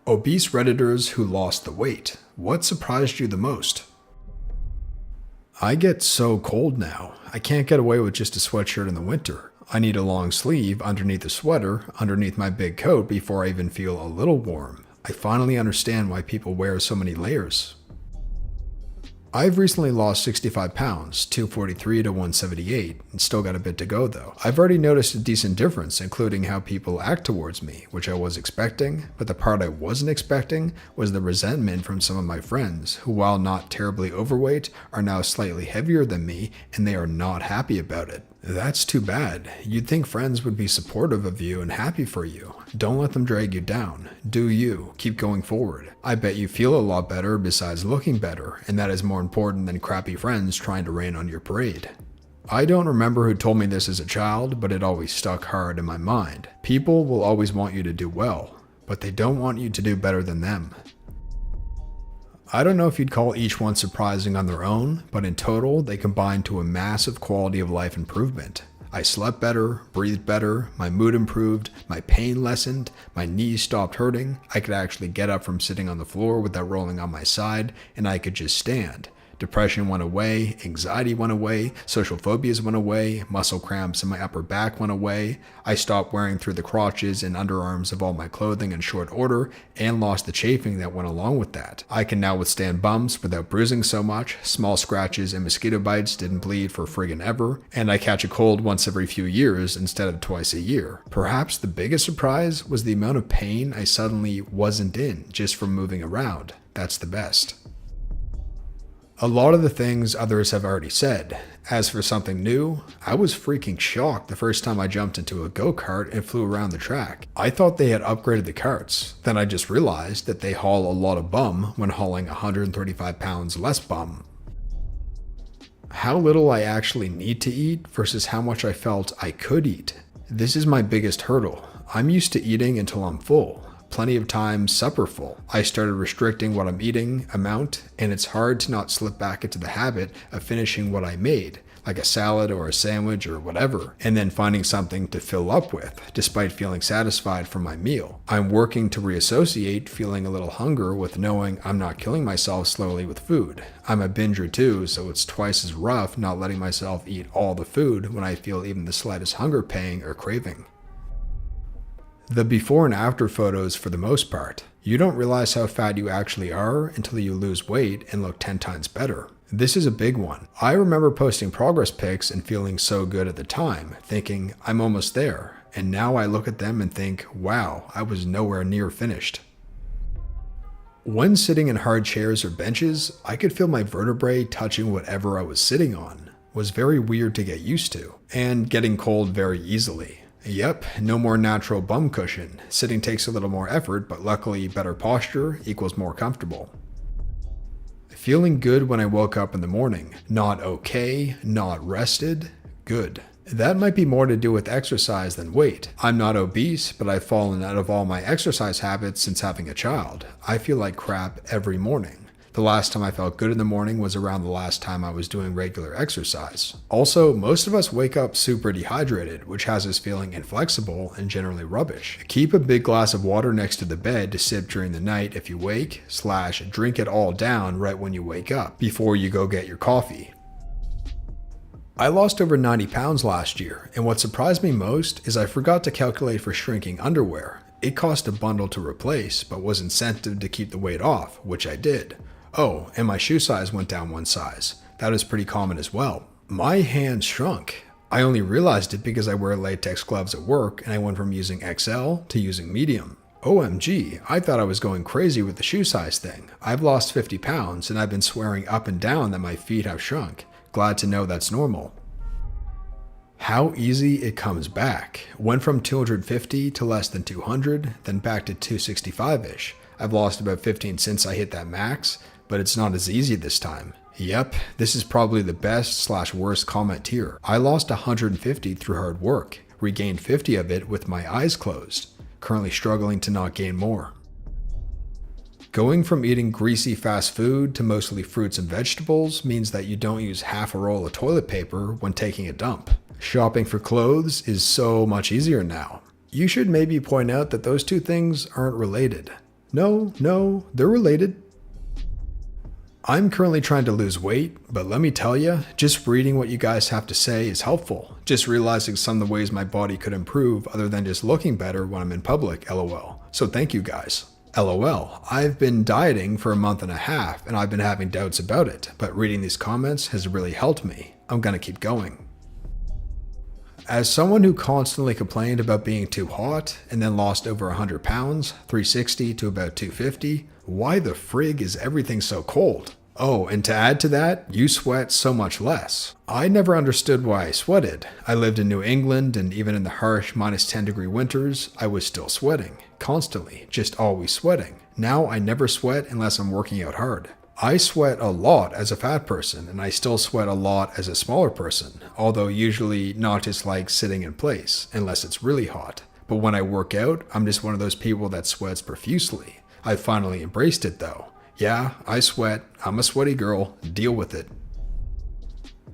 Obese Redditors who lost the weight. What surprised you the most? I get so cold now. I can't get away with just a sweatshirt in the winter. I need a long sleeve underneath the sweater, underneath my big coat before I even feel a little warm. I finally understand why people wear so many layers. I've recently lost 65 pounds, 243 to 178, and still got a bit to go though. I've already noticed a decent difference, including how people act towards me, which I was expecting, but the part I wasn't expecting was the resentment from some of my friends, who while not terribly overweight, are now slightly heavier than me, and they are not happy about it. That's too bad. You'd think friends would be supportive of you and happy for you. Don't let them drag you down. Do you. Keep going forward. I bet you feel a lot better besides looking better, and that is more important than crappy friends trying to rain on your parade. I don't remember who told me this as a child, but it always stuck hard in my mind. People will always want you to do well, but they don't want you to do better than them. I don't know if you'd call each one surprising on their own, but in total, they combine to a massive quality of life improvement. I slept better, breathed better, my mood improved, my pain lessened, my knees stopped hurting, I could actually get up from sitting on the floor without rolling on my side, and I could just stand. Depression went away, anxiety went away, social phobias went away, muscle cramps in my upper back went away, I stopped wearing through the crotches and underarms of all my clothing in short order, and lost the chafing that went along with that. I can now withstand bumps without bruising so much, small scratches and mosquito bites didn't bleed for friggin' ever, and I catch a cold once every few years instead of twice a year. Perhaps the biggest surprise was the amount of pain I suddenly wasn't in just from moving around. That's the best. A lot of the things others have already said. As for something new, I was freaking shocked the first time I jumped into a go-kart and flew around the track. I thought they had upgraded the carts. Then I just realized that they haul a lot of bum when hauling 135 pounds less bum. How little I actually need to eat versus how much I felt I could eat. This is my biggest hurdle. I'm used to eating until I'm full. Plenty of times supper full. I started restricting what I'm eating amount, and it's hard to not slip back into the habit of finishing what I made, like a salad or a sandwich or whatever, and then finding something to fill up with, despite feeling satisfied from my meal. I'm working to reassociate feeling a little hunger with knowing I'm not killing myself slowly with food. I'm a binger too, so it's twice as rough not letting myself eat all the food when I feel even the slightest hunger pang or craving. The before and after photos for the most part. You don't realize how fat you actually are until you lose weight and look 10 times better. This is a big one. I remember posting progress pics and feeling so good at the time, thinking I'm almost there, and now I look at them and think, wow, I was nowhere near finished. When sitting in hard chairs or benches, I could feel my vertebrae touching whatever I was sitting on. It was very weird to get used to, and getting cold very easily. Yep, no more natural bum cushion. Sitting takes a little more effort, but luckily better posture equals more comfortable. Feeling good when I woke up in the morning. Not okay, not rested, good. That might be more to do with exercise than weight. I'm not obese, but I've fallen out of all my exercise habits since having a child. I feel like crap every morning. The last time I felt good in the morning was around the last time I was doing regular exercise. Also, most of us wake up super dehydrated, which has us feeling inflexible and generally rubbish. Keep a big glass of water next to the bed to sip during the night if you wake, / drink it all down right when you wake up, before you go get your coffee. I lost over 90 pounds last year, and what surprised me most is I forgot to calculate for shrinking underwear. It cost a bundle to replace, but was incentive to keep the weight off, which I did. Oh, and my shoe size went down one size. That is pretty common as well. My hands shrunk. I only realized it because I wear latex gloves at work and I went from using XL to using medium. OMG, I thought I was going crazy with the shoe size thing. I've lost 50 pounds and I've been swearing up and down that my feet have shrunk. Glad to know that's normal. How easy it comes back. Went from 250 to less than 200, then back to 265-ish. I've lost about 15 since I hit that max, but it's not as easy this time. Yep, this is probably the best / worst comment here. I lost 150 through hard work, regained 50 of it with my eyes closed, currently struggling to not gain more. Going from eating greasy fast food to mostly fruits and vegetables means that you don't use half a roll of toilet paper when taking a dump. Shopping for clothes is so much easier now. You should maybe point out that those two things aren't related. No, they're related. I'm currently trying to lose weight, but let me tell you, just reading what you guys have to say is helpful. Just realizing some of the ways my body could improve other than just looking better when I'm in public, lol. So thank you guys. LOL. I've been dieting for a month and a half and I've been having doubts about it, but reading these comments has really helped me. I'm gonna keep going. As someone who constantly complained about being too hot and then lost over 100 pounds, 360 to about 250, why the frig is everything so cold? Oh, and to add to that, you sweat so much less. I never understood why I sweated. I lived in New England and even in the harsh -10-degree winters, I was still sweating. Constantly, just always sweating. Now I never sweat unless I'm working out hard. I sweat a lot as a fat person, and I still sweat a lot as a smaller person, although usually not just like sitting in place, unless it's really hot. But when I work out, I'm just one of those people that sweats profusely. I've finally embraced it though. Yeah, I sweat, I'm a sweaty girl, deal with it.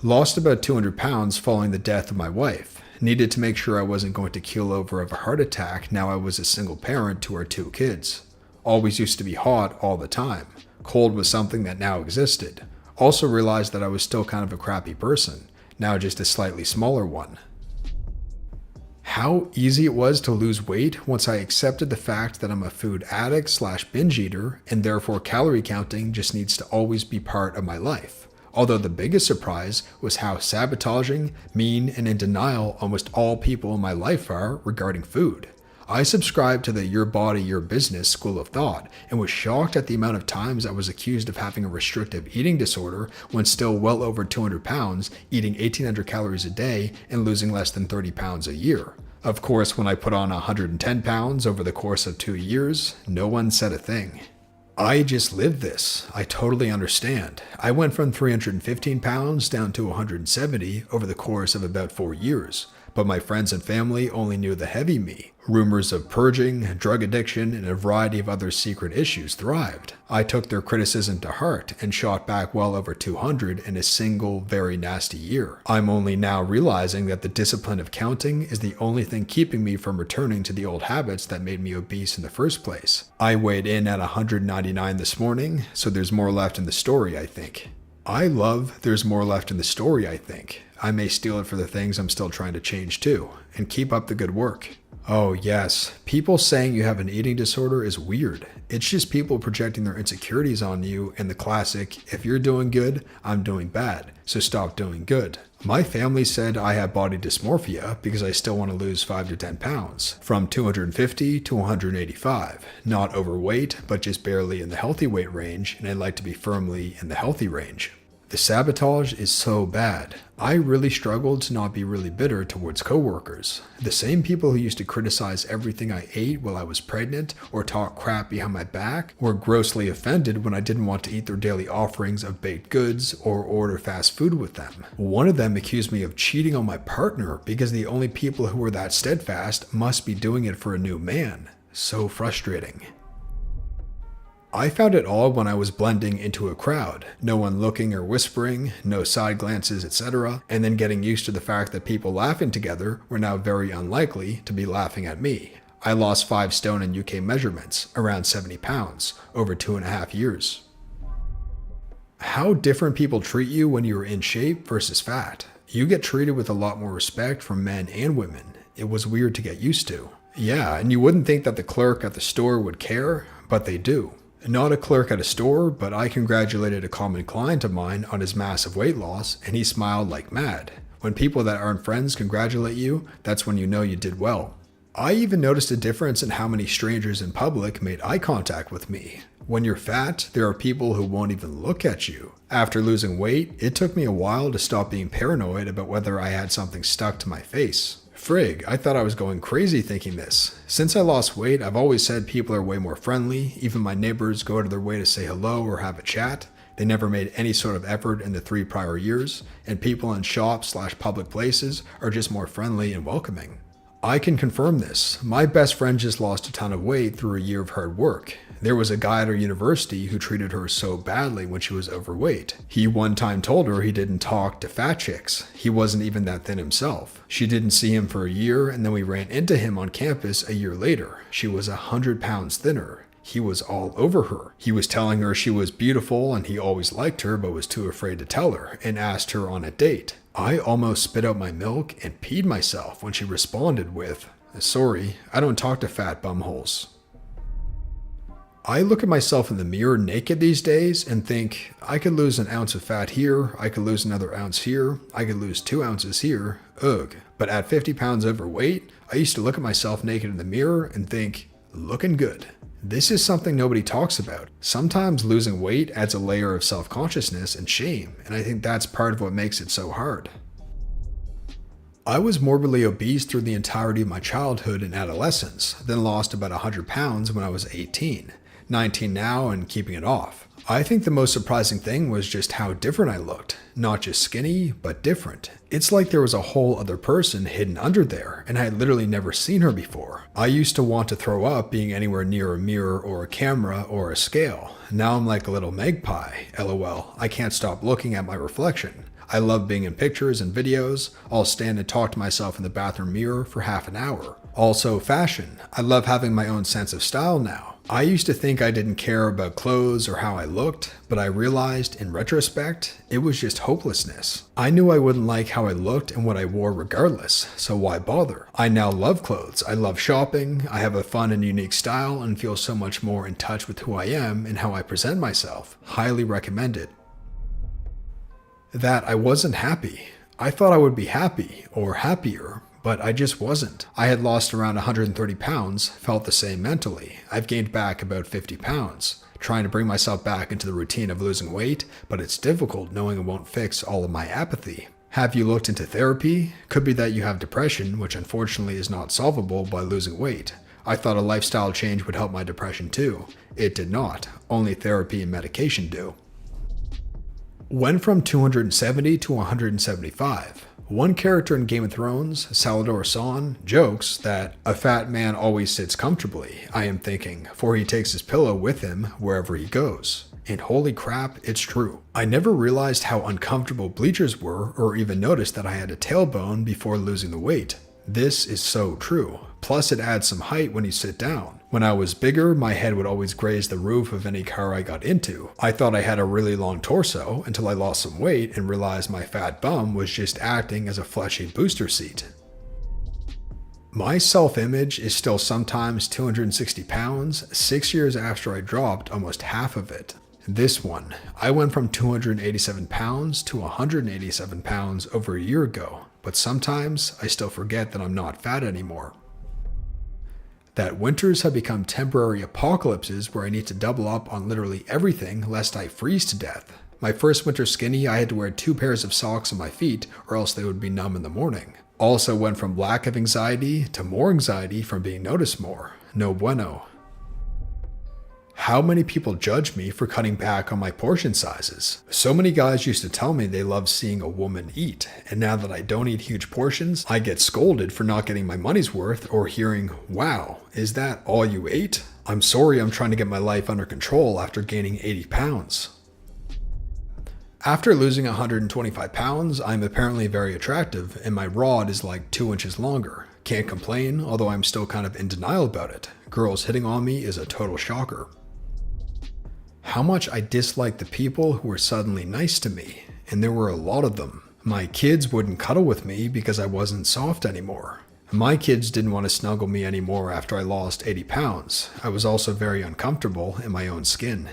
Lost about 200 pounds following the death of my wife. Needed to make sure I wasn't going to keel over of a heart attack now I was a single parent to our 2 kids. Always used to be hot all the time. Cold was something that now existed. Also realized that I was still kind of a crappy person, now just a slightly smaller one. How easy it was to lose weight once I accepted the fact that I'm a food addict / binge eater and therefore calorie counting just needs to always be part of my life. Although the biggest surprise was how sabotaging, mean, and in denial almost all people in my life are regarding food. I subscribed to the your body, your business school of thought and was shocked at the amount of times I was accused of having a restrictive eating disorder when still well over 200 pounds, eating 1,800 calories a day, and losing less than 30 pounds a year. Of course, when I put on 110 pounds over the course of 2 years, no one said a thing. I just lived this. I totally understand. I went from 315 pounds down to 170 over the course of about 4 years. But my friends and family only knew the heavy me. Rumors of purging, drug addiction, and a variety of other secret issues thrived. I took their criticism to heart and shot back well over 200 in a single, very nasty year. I'm only now realizing that the discipline of counting is the only thing keeping me from returning to the old habits that made me obese in the first place. I weighed in at 199 this morning, so there's more left in the story, I think. I love there's more left in the story, I think. I may steal it for the things I'm still trying to change too, and keep up the good work. Oh yes, people saying you have an eating disorder is weird. It's just people projecting their insecurities on you and the classic, if you're doing good, I'm doing bad, so stop doing good. My family said I have body dysmorphia because I still want to lose 5 to 10 pounds, from 250 to 185. Not overweight, but just barely in the healthy weight range, and I'd like to be firmly in the healthy range. The sabotage is so bad. I really struggled to not be really bitter towards coworkers. The same people who used to criticize everything I ate while I was pregnant or talk crap behind my back were grossly offended when I didn't want to eat their daily offerings of baked goods or order fast food with them. One of them accused me of cheating on my partner because the only people who were that steadfast must be doing it for a new man. So frustrating. I found it all when I was blending into a crowd, no one looking or whispering, no side glances, etc., and then getting used to the fact that people laughing together were now very unlikely to be laughing at me. I lost 5 stone in UK measurements, around 70 pounds, over 2.5 years. How different people treat you when you're in shape versus fat. You get treated with a lot more respect from men and women. It was weird to get used to. Yeah, and you wouldn't think that the clerk at the store would care, but they do. Not a clerk at a store, but I congratulated a common client of mine on his massive weight loss, and he smiled like mad. When people that aren't friends congratulate you, that's when you know you did well. I even noticed a difference in how many strangers in public made eye contact with me. When you're fat, there are people who won't even look at you. After losing weight, it took me a while to stop being paranoid about whether I had something stuck to my face. Frig, I thought I was going crazy thinking this. Since I lost weight, I've always said people are way more friendly. Even my neighbors go out of their way to say hello or have a chat. They never made any sort of effort in the 3 prior years, and people in shops / public places are just more friendly and welcoming. I can confirm this. My best friend just lost a ton of weight through a year of hard work. There was a guy at her university who treated her so badly when she was overweight. He one time told her he didn't talk to fat chicks. He wasn't even that thin himself. She didn't see him for a year, and then we ran into him on campus a year later. She was 100 pounds thinner. He was all over her. He was telling her she was beautiful and he always liked her but was too afraid to tell her, and asked her on a date. I almost spit out my milk and peed myself when she responded with, "Sorry, I don't talk to fat bumholes." I look at myself in the mirror naked these days and think, I could lose an ounce of fat here, I could lose another ounce here, I could lose 2 ounces here, ugh. But at 50 pounds overweight, I used to look at myself naked in the mirror and think, looking good. This is something nobody talks about. Sometimes losing weight adds a layer of self-consciousness and shame, and I think that's part of what makes it so hard. I was morbidly obese through the entirety of my childhood and adolescence, then lost about 100 pounds when I was 18. 19 now and keeping it off. I think the most surprising thing was just how different I looked. Not just skinny, but different. It's like there was a whole other person hidden under there, and I had literally never seen her before. I used to want to throw up being anywhere near a mirror or a camera or a scale. Now I'm like a little magpie. LOL. I can't stop looking at my reflection. I love being in pictures and videos. I'll stand and talk to myself in the bathroom mirror for half an hour. Also, fashion. I love having my own sense of style now. I used to think I didn't care about clothes or how I looked, but I realized, in retrospect, it was just hopelessness. I knew I wouldn't like how I looked and what I wore regardless, so why bother? I now love clothes, I love shopping, I have a fun and unique style and feel so much more in touch with who I am and how I present myself. Highly recommended. That I wasn't happy. I thought I would be happy, or happier, but I just wasn't. I had lost around 130 pounds, felt the same mentally. I've gained back about 50 pounds. Trying to bring myself back into the routine of losing weight, but it's difficult knowing it won't fix all of my apathy. Have you looked into therapy? Could be that you have depression, which unfortunately is not solvable by losing weight. I thought a lifestyle change would help my depression too. It did not. Only therapy and medication do. Went from 270 to 175. One character in Game of Thrones, Salladhor Saan, jokes that a fat man always sits comfortably, I am thinking, for he takes his pillow with him wherever he goes. And holy crap, it's true. I never realized how uncomfortable bleachers were or even noticed that I had a tailbone before losing the weight. This is so true. Plus it adds some height when you sit down. When I was bigger, my head would always graze the roof of any car I got into. I thought I had a really long torso until I lost some weight and realized my fat bum was just acting as a fleshy booster seat. My self-image is still sometimes 260 pounds, 6 years after I dropped almost half of it. This one, I went from 287 pounds to 187 pounds over a year ago, but sometimes I still forget that I'm not fat anymore. That winters have become temporary apocalypses where I need to double up on literally everything lest I freeze to death. My first winter skinny, I had to wear 2 pairs of socks on my feet or else they would be numb in the morning. Also went from lack of anxiety to more anxiety from being noticed more. No bueno. How many people judge me for cutting back on my portion sizes? So many guys used to tell me they love seeing a woman eat, and now that I don't eat huge portions, I get scolded for not getting my money's worth or hearing, "Wow, is that all you ate? I'm sorry, I'm trying to get my life under control after gaining 80 pounds. After losing 125 pounds, I'm apparently very attractive, and my rod is like 2 inches longer. Can't complain, although I'm still kind of in denial about it. Girls hitting on me is a total shocker. How much I dislike the people who were suddenly nice to me, and there were a lot of them. My kids wouldn't cuddle with me because I wasn't soft anymore. My kids didn't want to snuggle me anymore after I lost 80 pounds. I was also very uncomfortable in my own skin.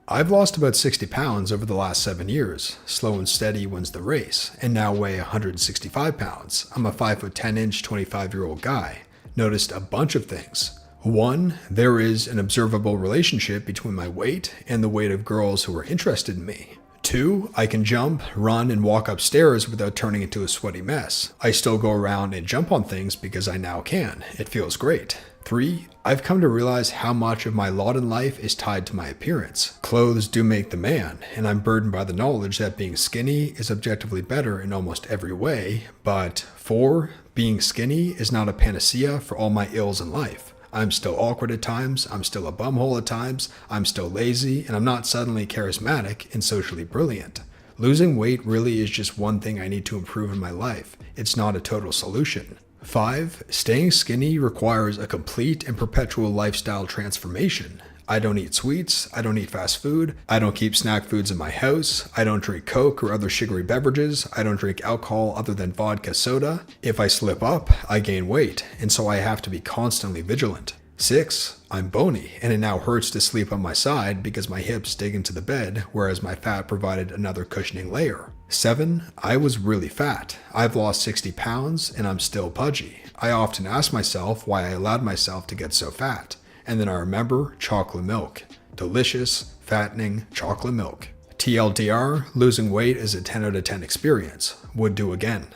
I've lost about 60 pounds over the last 7 years. Slow and steady wins the race, and now weigh 165 pounds. I'm a 5'10" 25-year-old guy. Noticed a bunch of things. 1, there is an observable relationship between my weight and the weight of girls who are interested in me. 2, I can jump, run, and walk upstairs without turning into a sweaty mess. I still go around and jump on things because I now can. It feels great. 3, I've come to realize how much of my lot in life is tied to my appearance. Clothes do make the man, and I'm burdened by the knowledge that being skinny is objectively better in almost every way. But 4, being skinny is not a panacea for all my ills in life. I'm still awkward at times, I'm still a bumhole at times, I'm still lazy, and I'm not suddenly charismatic and socially brilliant. Losing weight really is just one thing I need to improve in my life. It's not a total solution. 5. Staying skinny requires a complete and perpetual lifestyle transformation. I don't eat sweets, I don't eat fast food, I don't keep snack foods in my house, I don't drink Coke or other sugary beverages, I don't drink alcohol other than vodka soda. If I slip up, I gain weight, and so I have to be constantly vigilant. 6. I'm bony, and it now hurts to sleep on my side because my hips dig into the bed, whereas my fat provided another cushioning layer. 7. I was really fat. I've lost 60 pounds, and I'm still pudgy. I often ask myself why I allowed myself to get so fat. And then I remember chocolate milk. Delicious, fattening chocolate milk. TLDR, losing weight is a 10 out of 10 experience. Would do again.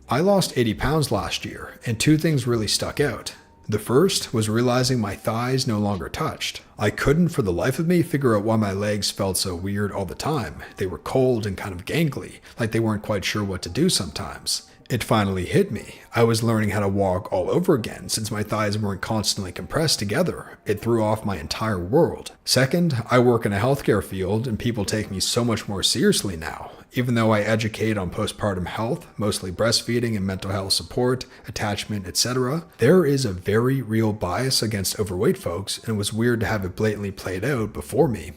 I lost 80 pounds last year, and 2 things really stuck out. The first was realizing my thighs no longer touched. I couldn't for the life of me figure out why my legs felt so weird all the time. They were cold and kind of gangly, like they weren't quite sure what to do sometimes. It finally hit me. I was learning how to walk all over again since my thighs weren't constantly compressed together. It threw off my entire world. Second, I work in a healthcare field and people take me so much more seriously now. Even though I educate on postpartum health, mostly breastfeeding and mental health support, attachment, etc., there is a very real bias against overweight folks, and it was weird to have it blatantly played out before me.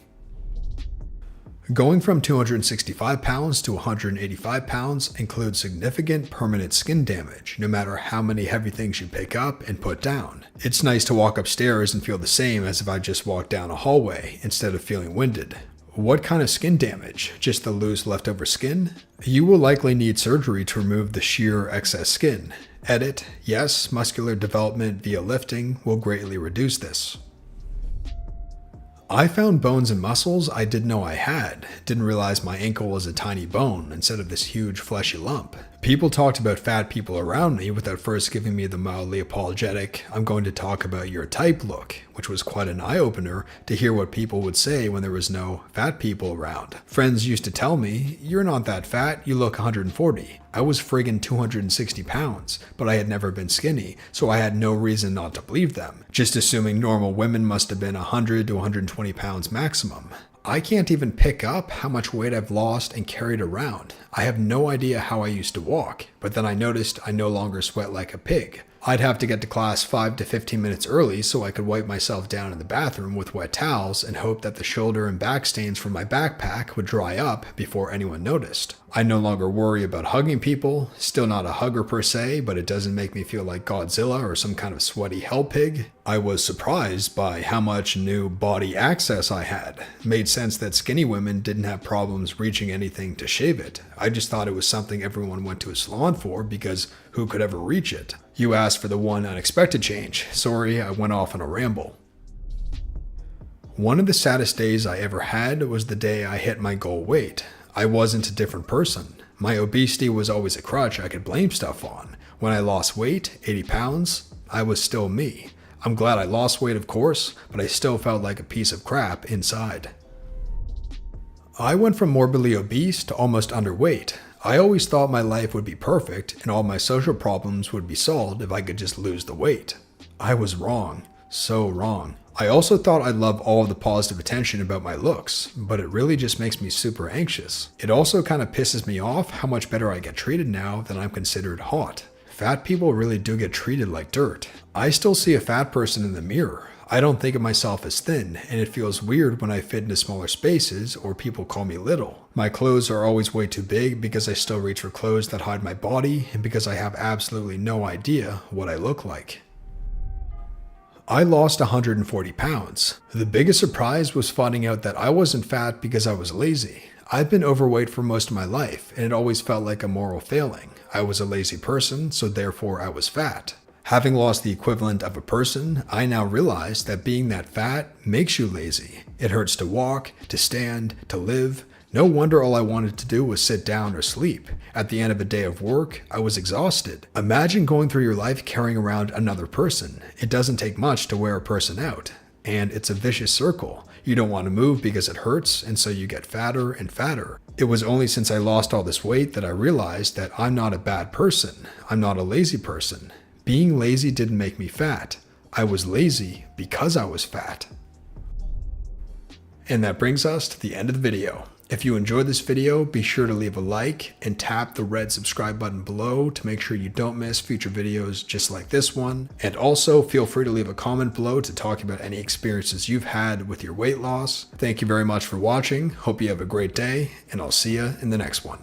Going from 265 pounds to 185 pounds includes significant permanent skin damage, no matter how many heavy things you pick up and put down. It's nice to walk upstairs and feel the same as if I just walked down a hallway instead of feeling winded. What kind of skin damage? Just the loose leftover skin? You will likely need surgery to remove the sheer excess skin. Edit, yes, muscular development via lifting will greatly reduce this. I found bones and muscles I didn't know I had. Didn't realize my ankle was a tiny bone instead of this huge fleshy lump. People talked about fat people around me without first giving me the mildly apologetic, I'm going to talk about your type look, which was quite an eye-opener to hear what people would say when there was no fat people around. Friends used to tell me, you're not that fat, you look 140. I was friggin' 260 pounds, but I had never been skinny, so I had no reason not to believe them, just assuming normal women must have been 100 to 120 pounds maximum. I can't even pick up how much weight I've lost and carried around. I have no idea how I used to walk, but then I noticed I no longer sweat like a pig. I'd have to get to class 5 to 15 minutes early so I could wipe myself down in the bathroom with wet towels and hope that the shoulder and back stains from my backpack would dry up before anyone noticed. I no longer worry about hugging people, still not a hugger per se, but it doesn't make me feel like Godzilla or some kind of sweaty hell pig. I was surprised by how much new body access I had. Made sense that skinny women didn't have problems reaching anything to shave it. I just thought it was something everyone went to a salon for because who could ever reach it? You asked for the one unexpected change. Sorry, I went off on a ramble. One of the saddest days I ever had was the day I hit my goal weight. I wasn't a different person. My obesity was always a crutch I could blame stuff on. When I lost weight, 80 pounds, I was still me. I'm glad I lost weight, of course, but I still felt like a piece of crap inside. I went from morbidly obese to almost underweight. I always thought my life would be perfect and all my social problems would be solved if I could just lose the weight. I was wrong. So wrong. I also thought I'd love all of the positive attention about my looks, but it really just makes me super anxious. It also kind of pisses me off how much better I get treated now that I'm considered hot. Fat people really do get treated like dirt. I still see a fat person in the mirror. I don't think of myself as thin, and it feels weird when I fit into smaller spaces or people call me little. My clothes are always way too big because I still reach for clothes that hide my body and because I have absolutely no idea what I look like. I lost 140 pounds. The biggest surprise was finding out that I wasn't fat because I was lazy. I've been overweight for most of my life, and it always felt like a moral failing. I was a lazy person, so therefore I was fat. Having lost the equivalent of a person, I now realize that being that fat makes you lazy. It hurts to walk, to stand, to live. No wonder all I wanted to do was sit down or sleep. At the end of a day of work, I was exhausted. Imagine going through your life carrying around another person. It doesn't take much to wear a person out. And it's a vicious circle. You don't want to move because it hurts, and so you get fatter and fatter. It was only since I lost all this weight that I realized that I'm not a bad person. I'm not a lazy person. Being lazy didn't make me fat. I was lazy because I was fat. And that brings us to the end of the video. If you enjoyed this video, be sure to leave a like and tap the red subscribe button below to make sure you don't miss future videos just like this one. And also feel free to leave a comment below to talk about any experiences you've had with your weight loss. Thank you very much for watching. Hope you have a great day, and I'll see you in the next one.